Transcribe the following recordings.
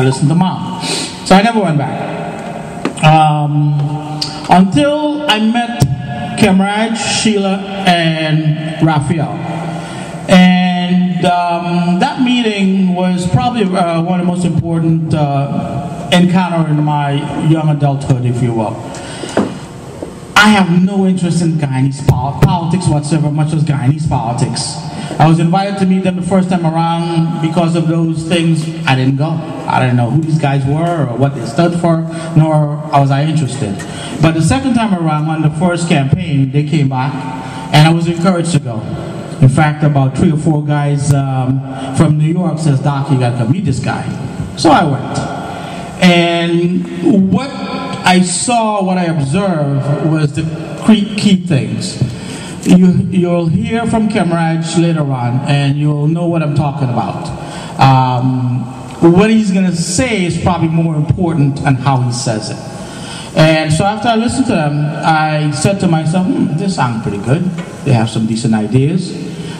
listen to mom. So I never went back. Until I met Camarade, Sheila, and Raphael. And that meeting was probably one of the most important encounter in my young adulthood, if you will. I have no interest in Guyanese politics whatsoever, much as Guyanese politics. I was invited to meet them the first time around. Because of those things, I didn't go. I didn't know who these guys were or what they stood for, nor was I interested. But the second time around, on the first campaign, they came back, and I was encouraged to go. In fact, about 3 or 4 guys from New York says, "Doc, you gotta come meet this guy." So I went. And what I saw, what I observed, was the key things. You'll hear from Camarade later on, and you'll know what I'm talking about. What he's going to say is probably more important than how he says it. And so after I listened to them, I said to myself, this sounds pretty good. They have some decent ideas.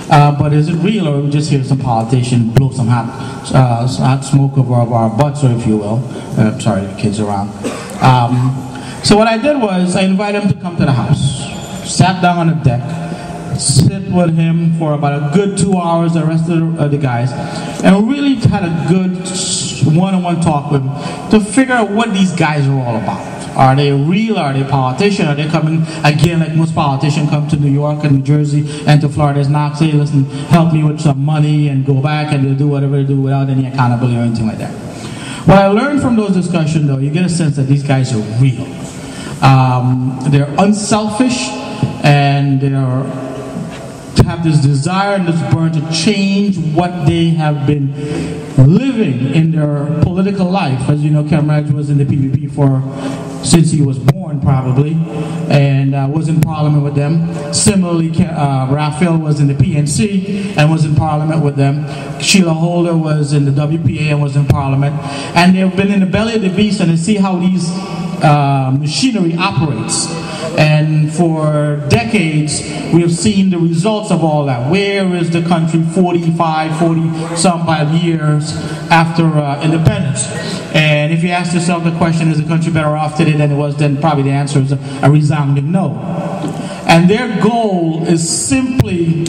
But is it real, or we just hear some politician blow some hot smoke over our butts, or if you will. I'm sorry, the kids around. So what I did was I invited him to come to the house. Sat down on the deck, sit with him for about a good 2 hours, the rest of the guys, and really had a good one-on-one talk with him to figure out what these guys are all about. Are they real? Are they politicians? Are they coming, again, like most politicians come to New York and New Jersey and to Florida and not say, listen, help me with some money and go back, and they'll do whatever they do without any accountability or anything like that. What I learned from those discussions, though, you get a sense that these guys are real. They're unselfish, and they have this desire and this burn to change what they have been living in their political life. As you know, Camarade was in the PPP since he was born, probably, and was in parliament with them. Similarly, Raphael was in the PNC and was in parliament with them. Sheila Holder was in the WPA and was in parliament. And they've been in the belly of the beast, and they see how these machinery operates. And for decades, we have seen the results of all that. Where is the country 40-some years after independence? And if you ask yourself the question, is the country better off today than it was then, probably the answer is a resounding no. And their goal is simply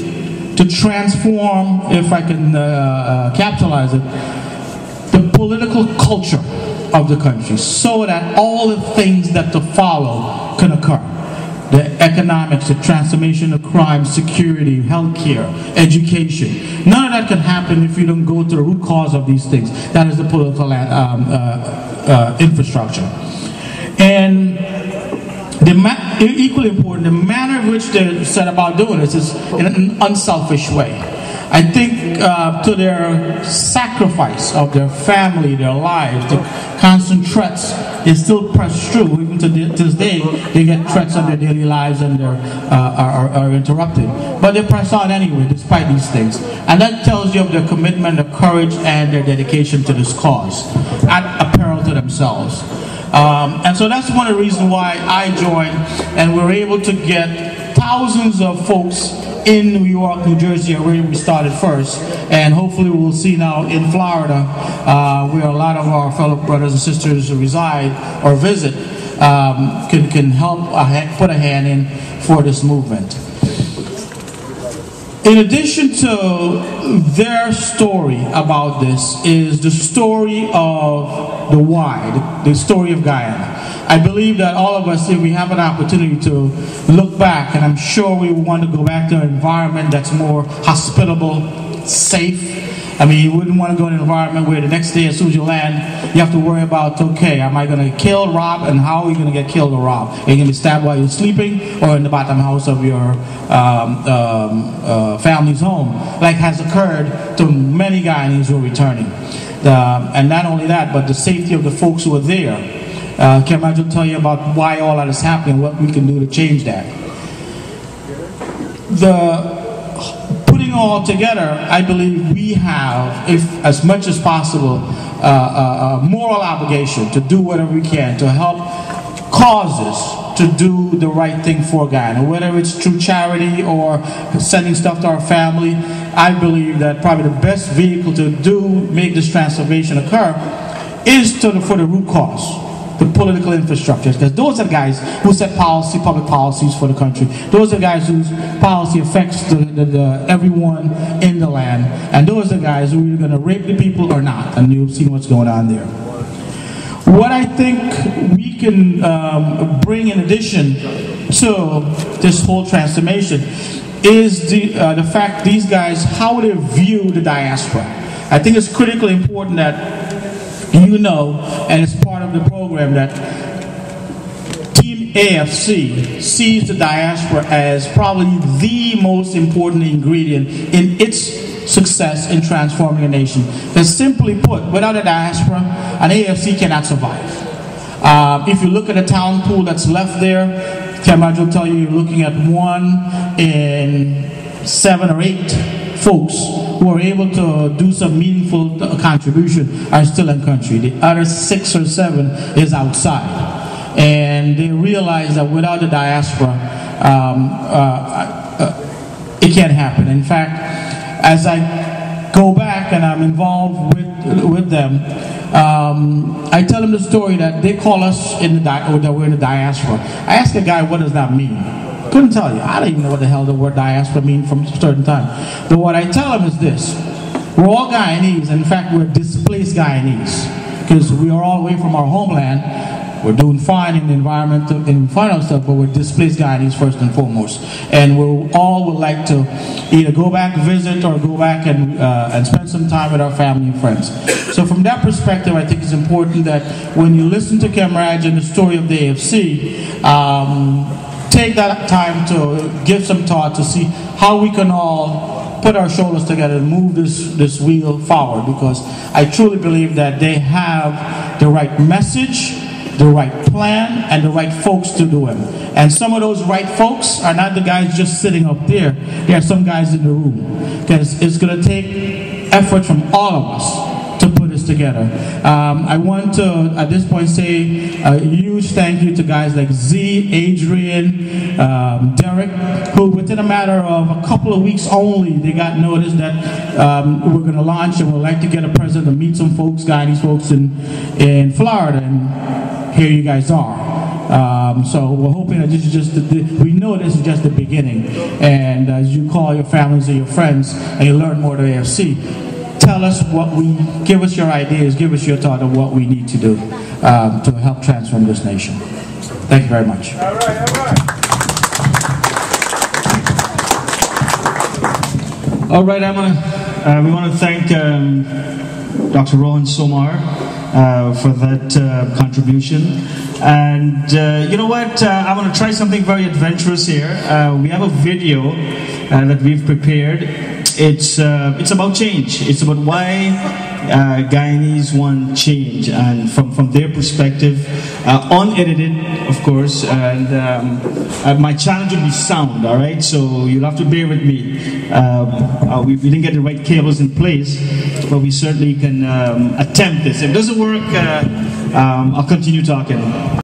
to transform, if I can capitalize it, the political culture of the country, so that all the things that to follow can occur. The economics, the transformation of crime, security, healthcare, education. None of that can happen if you don't go to the root cause of these things. That is the political infrastructure. And equally important, the manner in which they set about doing this is in an unselfish way. I think to their sacrifice of their family, their lives, the constant threats is still pressed through. Even to this day, they get threats on their daily lives and are interrupted. But they press on anyway, despite these things. And that tells you of their commitment, their courage, and their dedication to this cause, at a peril to themselves. And so that's one of the reasons why I joined, and we're able to get thousands of folks in New York, New Jersey, where we started first, and hopefully we'll see now in Florida, where a lot of our fellow brothers and sisters reside or visit, can help put a hand in for this movement. In addition to their story about this is the story of the why, the story of Guyana. I believe that all of us, if we have an opportunity to look back, and I'm sure we want to go back to an environment that's more hospitable, safe. I mean, you wouldn't want to go in an environment where the next day, as soon as you land, you have to worry about, okay, am I going to kill, rob, and how are you going to get killed or robbed? Are you going to be stabbed while you're sleeping, or in the bottom house of your family's home, like has occurred to many Guyanese who are returning. And not only that, but the safety of the folks who are there. Camarade will tell you about why all that is happening, what we can do to change that. Putting all together, I believe we have, if as much as possible, a moral obligation to do whatever we can to help causes to do the right thing for Guyana, whether it's through charity or sending stuff to our family. I believe that probably the best vehicle to make this transformation occur is for the root cause. The political infrastructure, because those are the guys who set policy, public policies for the country. Those are the guys whose policy affects everyone in the land, and those are the guys who are going to rape the people or not. And you've seen what's going on there. What I think we can bring in addition to this whole transformation is the fact these guys, how they view the diaspora. I think it's critically important that you know, and it's part of the program, that Team AFC sees the diaspora as probably the most important ingredient in its success in transforming a nation. Because simply put, without a diaspora, an AFC cannot survive. If you look at the talent pool that's left there, Cameron will tell you you're looking at 1 in 7 or 8 folks who are able to do some meaningful contribution are still in country. The other 6 or 7 is outside. And they realize that without the diaspora, it can't happen. In fact, as I go back and I'm involved with them, I tell them the story that they call us that we're in the diaspora. I ask a guy, what does that mean? Couldn't tell you. I don't even know what the hell the word diaspora means from a certain time. But what I tell them is this: we're all Guyanese. In fact, we're displaced Guyanese because we are all away from our homeland. We're doing fine in the environmental stuff, but we're displaced Guyanese first and foremost. And we all would like to either go back, visit, or go back and spend some time with our family and friends. So from that perspective, I think it's important that when you listen to Camarade and the story of the AFC, take that time to give some thought to see how we can all put our shoulders together and move this wheel forward, because I truly believe that they have the right message, the right plan, and the right folks to do it. And some of those right folks are not the guys just sitting up there. There are some guys in the room, because it's going to take effort from all of us to put this together. I want to, at this point, say a huge thank you to guys like Z, Adrian, Derek, who within a matter of a couple of weeks only, they got notice that we're going to launch and we'd like to get a present to meet some folks, Guyanese folks in Florida, and here you guys are. So we're hoping that this is just we know this is just the beginning, and as you call your families and your friends and you learn more of the AFC, tell us give us your ideas, give us your thought of what we need to do to help transform this nation. Thank you very much. All right, all right. All right, Emma. We want to thank Dr. Rohan Somar for that contribution. And you know what? I want to try something very adventurous here. We have a video that we've prepared. It's about change. It's about why Guyanese want change, and from their perspective, unedited, of course. And my challenge will be sound. All right, so you'll have to bear with me. We didn't get the right cables in place, but we certainly can attempt this. If it doesn't work, I'll continue talking.